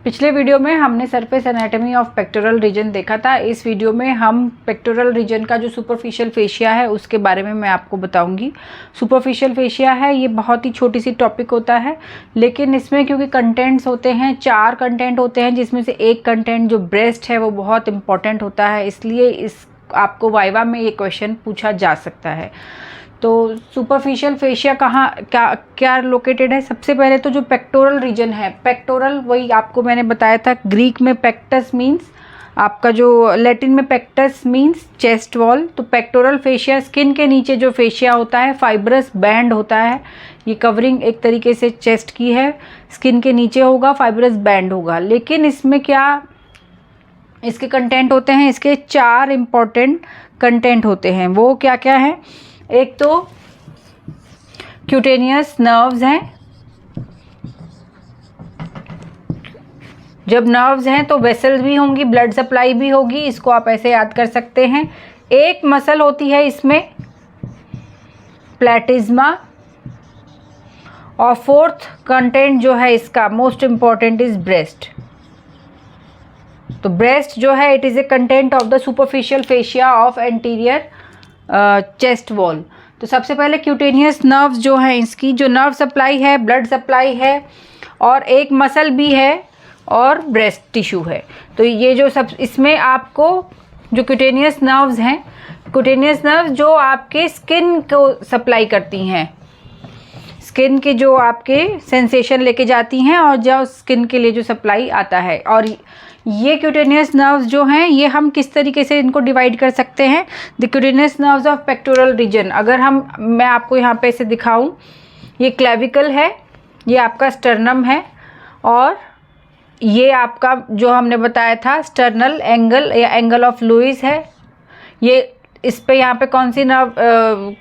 पिछले वीडियो में हमने surface anatomy of pectoral region देखा था। इस वीडियो में हम पेक्टोरल रीजन का जो सुपरफिशियल फेशिया है उसके बारे में मैं आपको बताऊंगी। सुपरफिशियल फेशिया है, ये बहुत ही छोटी सी टॉपिक होता है, लेकिन इसमें क्योंकि कंटेंट्स होते हैं, 4 कंटेंट होते हैं, जिसमें से एक कंटेंट जो ब्रेस्ट है वो बहुत इंपॉर्टेंट होता है, इसलिए इस आपको वाइवा में ये क्वेश्चन पूछा जा सकता है। तो सुपरफिशियल फेशिया कहाँ क्या लोकेटेड है? सबसे पहले तो जो पेक्टोरल रीजन है, पेक्टोरल वही आपको मैंने बताया था, ग्रीक में पेक्टस मीन्स आपका जो लैटिन में पेक्टस मीन्स चेस्ट वॉल। तो पेक्टोरल फेशिया स्किन के नीचे जो फेशिया होता है, फाइब्रस बैंड होता है, ये कवरिंग एक तरीके से चेस्ट की है, स्किन के नीचे होगा, फाइब्रस बैंड होगा। लेकिन इसमें क्या इसके कंटेंट होते हैं? इसके 4 इम्पॉर्टेंट कंटेंट होते हैं। वो क्या क्या है? एक तो क्यूटेनियस नर्व्स हैं। जब नर्व्स हैं तो वेसल्स भी होंगी, ब्लड सप्लाई भी होगी, इसको आप ऐसे याद कर सकते हैं। एक मसल होती है इसमें, प्लेटिज्मा। और 4th कंटेंट जो है इसका मोस्ट इंपॉर्टेंट इज ब्रेस्ट। तो ब्रेस्ट जो है it is a content of the superficial fascia of anterior chest wall. तो सबसे पहले क्यूटेनियस नर्व्स जो है, इसकी जो नर्व सप्लाई है, ब्लड सप्लाई है, और एक मसल भी है और ब्रेस्ट टिश्यू है। तो ये जो सब इसमें आपको जो क्यूटेनियस नर्व्स हैं, क्यूटेनियस नर्व्स जो आपके स्किन को सप्लाई करती हैं, स्किन के जो आपके सेंसेशन लेके जाती हैं और जो स्किन के लिए जो सप्लाई आता है। और ये क्यूटेनियस नर्व्स जो हैं ये हम किस तरीके से इनको डिवाइड कर सकते हैं? The cutaneous nerves of pectoral region, अगर मैं आपको यहाँ पे इसे दिखाऊं, ये क्लेविकल है, ये आपका स्टर्नम है, और ये आपका जो हमने बताया था स्टर्नल एंगल या एंगल ऑफ लुईस है। ये इस पे यहाँ पे कौन सी नर्व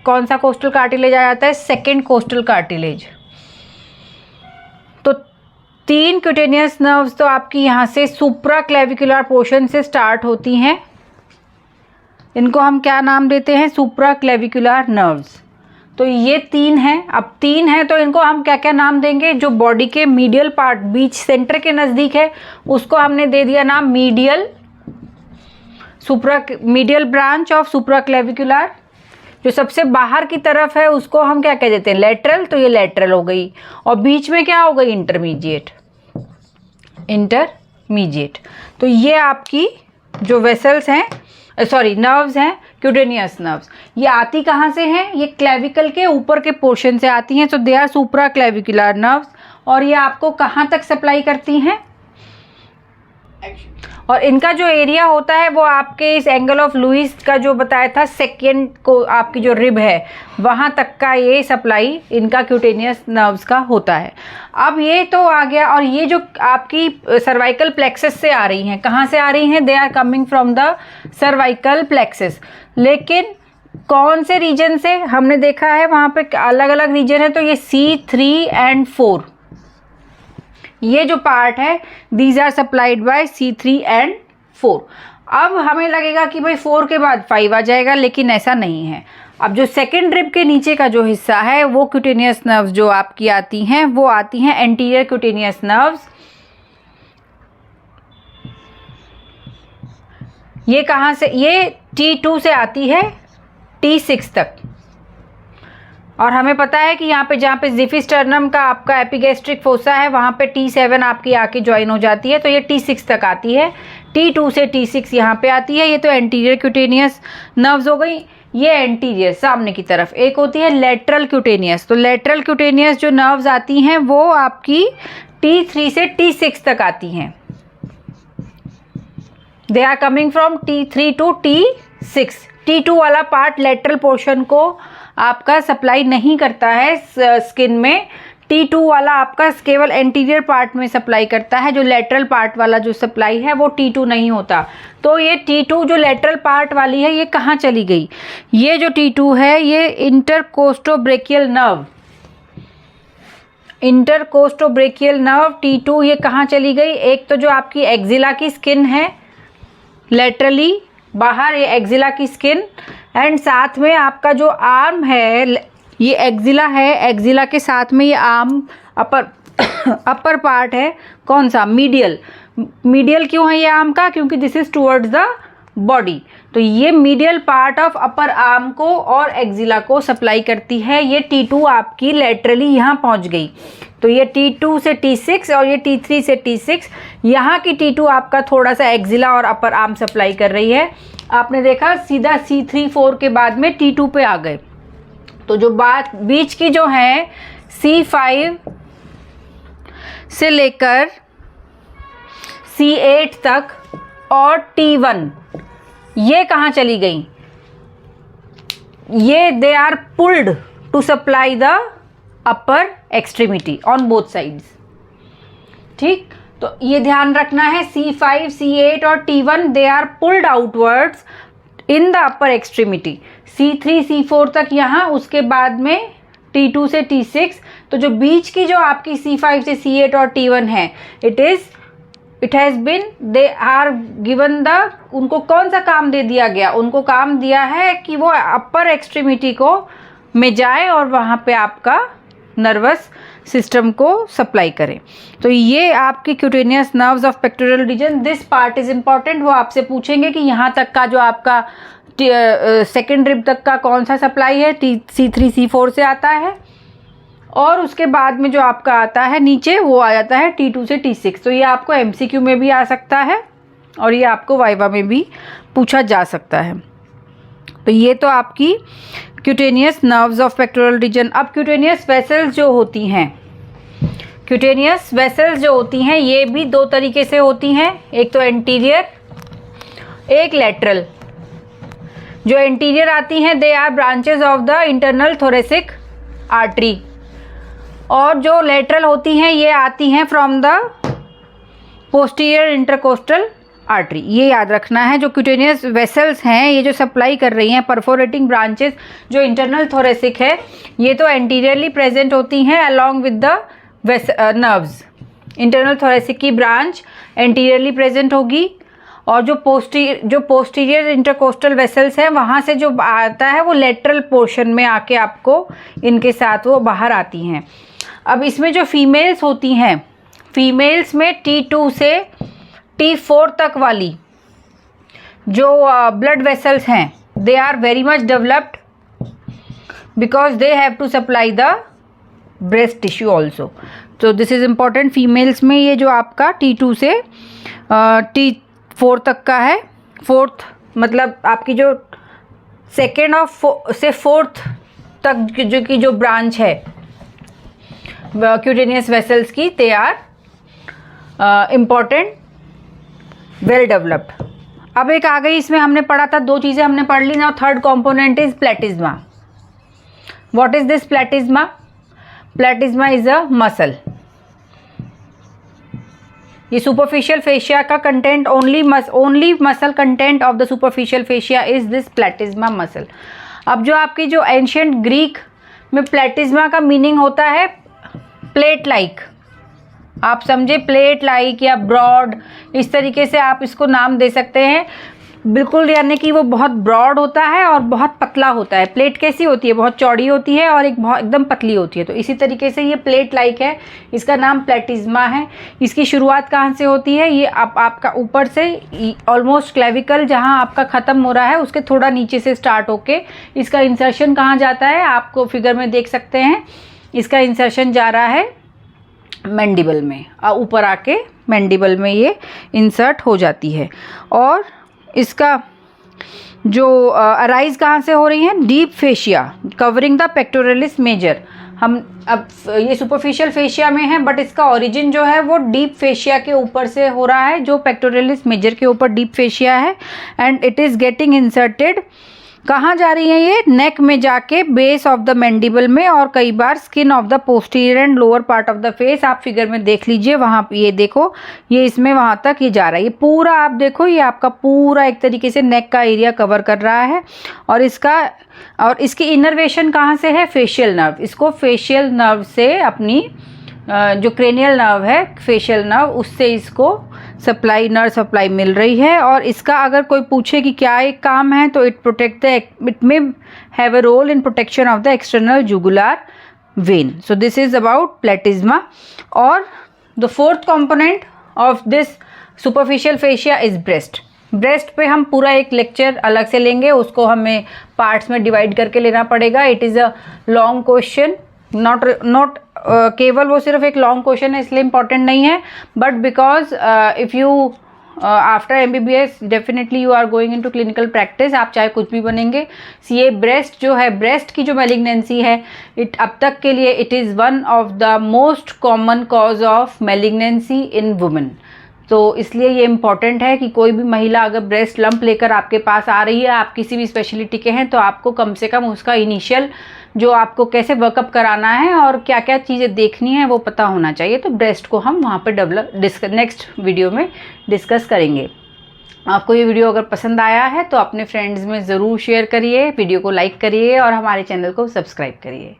कौन सा कोस्टल कार्टिलेज आ जाता है? Second costal cartilage. तो 3 क्यूटेनियस नर्व्स तो आपकी यहाँ से सुप्रा क्लेविकुलर पोर्शन से स्टार्ट होती हैं। इनको हम क्या नाम देते हैं? सुप्रा क्लेविकुलर नर्व्स। तो ये 3 हैं। अब 3 हैं तो इनको हम क्या क्या नाम देंगे? जो बॉडी के मीडियल पार्ट, बीच सेंटर के नज़दीक है, उसको हमने दे दिया नाम medial branch of supra clavicular. जो सबसे बाहर की तरफ है उसको हम क्या कह देते हैं? लेटरल। तो ये लेटरल हो गई। और बीच में क्या हो गई? इंटरमीडिएट। तो ये आपकी जो वेसल्स हैं, नर्व्स हैं, क्यूटेनियस नर्व्स, ये आती कहाँ से हैं? ये क्लेविकल के ऊपर के पोर्शन से आती हैं। तो they are supraclavicular nerves. और ये आपको कहाँ तक सप्लाई करती हैं? और इनका जो एरिया होता है वो आपके इस एंगल ऑफ लुईस का जो बताया था, सेकेंड को आपकी जो रिब है वहाँ तक का ये सप्लाई इनका क्यूटेनियस नर्व्स का होता है। अब ये तो आ गया। और ये जो आपकी सर्वाइकल प्लेक्सस से आ रही हैं, कहाँ से आ रही हैं? They are coming from the cervical plexus. लेकिन कौन से रीजन से? हमने देखा है वहाँ पे अलग अलग रीजन है। तो ये C3 and 4, ये जो पार्ट है, these are supplied by C3 and 4। अब हमें लगेगा कि भाई 4 के बाद 5 आ जाएगा, लेकिन ऐसा नहीं है। अब जो सेकेंड रिब के नीचे का जो हिस्सा है वो क्यूटेनियस नर्व्स जो आपकी आती हैं वो आती हैं एंटीरियर क्यूटेनियस नर्व्स। ये कहाँ से? ये T2 से आती है T6 तक। और हमें पता है कि यहाँ पे जहाँ पे जिफिस्टर्नम का आपका एपिगैस्ट्रिक फोसा है वहाँ पे T7 आपकी आके ज्वाइन हो जाती है। तो ये T6 तक आती है। T2 से T6 यहाँ पे आती है। ये तो एंटीरियर क्यूटेनियस नर्व्स हो गई। ये एंटीरियर सामने की तरफ। एक होती है लेटरल क्यूटेनियस। तो लेटरल क्यूटेनियस जो नर्व्स आती हैं वो आपकी T3 से T6 तक आती हैं। They are coming from T3 to T6। T2 वाला पार्ट लेटरल पोर्शन को आपका सप्लाई नहीं करता है स्किन में। T2 वाला आपका केवल एंटीरियर पार्ट में सप्लाई करता है। जो लेटरल पार्ट वाला जो सप्लाई है वो T2 नहीं होता। तो ये T2 जो लेटरल पार्ट वाली है ये कहाँ चली गई? ये जो T2 है ये इंटरकोस्टोब्रेकियल नर्व T2 ये कहाँ चली गई? एक तो जो आपकी एक्जिला की स्किन है लेटरली बाहर, ये एक्जिला की स्किन, एंड साथ में आपका जो आर्म है, ये एक्जिला है, एक्जिला के साथ में ये आर्म अपर अपर पार्ट है कौन सा, मीडियल। मीडियल क्यों है ये आर्म का, क्योंकि this is towards the body, तो ये medial part of upper arm को और एक्जिला को सप्लाई करती है। ये T2 आपकी लेटरली यहाँ पहुँच गई, तो ये T2 से T6 और ये T3 से T6, यहाँ की T2 आपका थोड़ा सा एक्जिला और अपर आर्म सप्लाई कर रही है। आपने देखा सीधा C3-4 के बाद में T2 पे आ गए, तो जो बात बीच की जो है C5 से लेकर C8 तक और T1, ये कहाँ चली गई, ये they are pulled to supply the upper extremity on both sides. ठीक, तो ये ध्यान रखना है, C5, C8 और T1 they are pulled outwards in the upper extremity. C3, C4 तक यहाँ, उसके बाद में T2 से T6, तो जो बीच की जो आपकी C5 से C8 और T1 है, it has been, they are given the, उनको कौन सा काम दे दिया गया, उनको काम दिया है कि वो अपर एक्सट्रीमिटी को में जाए और वहाँ पे आपका नर्वस सिस्टम को सप्लाई करें। तो ये आपकी cutaneous nerves of pectoral region, this part is important. वो आपसे पूछेंगे कि यहाँ तक का जो आपका सेकेंड रिब तक का कौन सा सप्लाई है, C3, C4 से आता है, और उसके बाद में जो आपका आता है नीचे वो आ जाता है T2 से T6। तो ये आपको MCQ में भी आ सकता है और ये आपको वाइवा में भी पूछा जा सकता है। तो ये तो आपकी cutaneous nerves of pectoral region. अब क्यूटेनियस वेसल्स जो होती हैं, क्यूटेनियस वेसल्स जो होती हैं ये भी दो तरीके से होती हैं, एक तो एंटीरियर, एक लेटरल। जो एंटीरियर आती हैं they are branches of the internal thoracic artery, और जो लेटरल होती हैं ये आती हैं from the posterior intercostal artery. ये याद रखना है, जो क्यूटेनियस वेसल्स हैं ये जो सप्लाई कर रही हैं, परफोरेटिंग ब्रांचेस जो इंटरनल थोरेसिक है, ये तो एंटीरियरली प्रेजेंट होती हैं along with the nerves. Internal thoracic की ब्रांच एंटीरियरली प्रेजेंट होगी, और जो पोस्टीरियर इंटरकोस्टल वेसल्स हैं वहाँ से जो आता है वो लेटरल पोर्शन में आके आपको इनके साथ वो बाहर आती हैं। अब इसमें जो फीमेल्स होती हैं, फीमेल्स में T2 से T4 तक वाली जो ब्लड वेसल्स हैं they are very much developed because they have to supply the breast tissue also. तो दिस इज़ इम्पॉर्टेंट। फीमेल्स में ये जो आपका T2 से T4 तक का है, फोर्थ मतलब आपकी जो सेकेंड और से फोर्थ तक जो ब्रांच है क्यूटेनियस वेसल्स की, they are important, well developed. अब एक आ गई, इसमें हमने पढ़ा था, दो चीज़ें हमने पढ़ ली ना। Third component is प्लेटिज्मा। What is this प्लेटिज्मा? प्लेटिज्मा is a muscle. ये सुपरफिशियल फेशिया का content, only muscle content of the superficial fascia is this प्लेटिज्मा muscle. अब जो आपकी जो एंशिएंट ग्रीक में प्लेटिज्मा का मीनिंग होता है प्लेट लाइक, आप समझे, प्लेट लाइक या ब्रॉड, इस तरीके से आप इसको नाम दे सकते हैं। बिल्कुल, यानी कि वो बहुत ब्रॉड होता है और बहुत पतला होता है। प्लेट कैसी होती है? बहुत चौड़ी होती है और एक बहुत एकदम पतली होती है। तो इसी तरीके से ये प्लेट लाइक है, इसका नाम प्लेटिज्मा है। इसकी शुरुआत कहाँ से होती है? ये आपका ऊपर से ऑलमोस्ट क्लेविकल जहाँ आपका ख़त्म हो रहा है उसके थोड़ा नीचे से स्टार्ट होके इसका इंसर्शन कहाँ जाता है, आपको फिगर में देख सकते हैं। इसका इंसर्शन जा रहा है मैंडिबल में, ऊपर आके मैंडिबल में ये इंसर्ट हो जाती है। और इसका जो अराइज कहाँ से हो रही है? Deep fascia covering the pectoralis major. हम अब ये सुपरफिशियल फेशिया में है, बट इसका ओरिजिन जो है वो डीप फेशिया के ऊपर से हो रहा है, जो पेक्टोरलिस मेजर के ऊपर डीप फेशिया है। And it is getting inserted, कहाँ जा रही है ये? नेक में जाके बेस ऑफ द मैंडिबल में, और कई बार skin of the posterior and lower part of the face. आप फिगर में देख लीजिए, वहाँ ये देखो, ये इसमें वहाँ तक ये जा रहा है। ये पूरा आप देखो, ये आपका पूरा एक तरीके से नेक का एरिया कवर कर रहा है। और इसकी इनर्वेशन कहाँ से है? Facial nerve. इसको फेशियल नर्व से, अपनी जो क्रेनियल नर्व है, फेशियल नर्व, उससे इसको नर्व सप्लाई मिल रही है। और इसका अगर कोई पूछे कि क्या एक काम है, तो it may have a role in protection of the external jugular vein. So this is about platysma. और the fourth component of this superficial fascia is breast. Breast पे हम पूरा एक लेक्चर अलग से लेंगे, उसको हमें पार्ट्स में डिवाइड करके लेना पड़ेगा. It is a long question, not केवल वो सिर्फ एक लॉन्ग क्वेश्चन है इसलिए इम्पॉर्टेंट नहीं है, but because if you after MBBS definitely you are going into clinical practice, आप चाहे कुछ भी बनेंगे. ये ब्रेस्ट जो है, ब्रेस्ट की जो मैलिग्नेंसी है, इट अब तक के लिए it is one of the most common cause of malignancy in women. तो इसलिए ये इम्पॉर्टेंट है कि कोई भी महिला अगर ब्रेस्ट लंप लेकर आपके पास आ रही है, आप किसी भी स्पेशलिटी के हैं, तो आपको कम से कम उसका इनिशियल जो आपको कैसे वर्कअप कराना है और क्या क्या चीज़ें देखनी है वो पता होना चाहिए. तो ब्रेस्ट को हम वहाँ पे नेक्स्ट वीडियो में डिस्कस करेंगे. आपको ये वीडियो अगर पसंद आया है तो अपने फ्रेंड्स में ज़रूर शेयर करिए, वीडियो को लाइक करिए और हमारे चैनल को सब्सक्राइब करिए.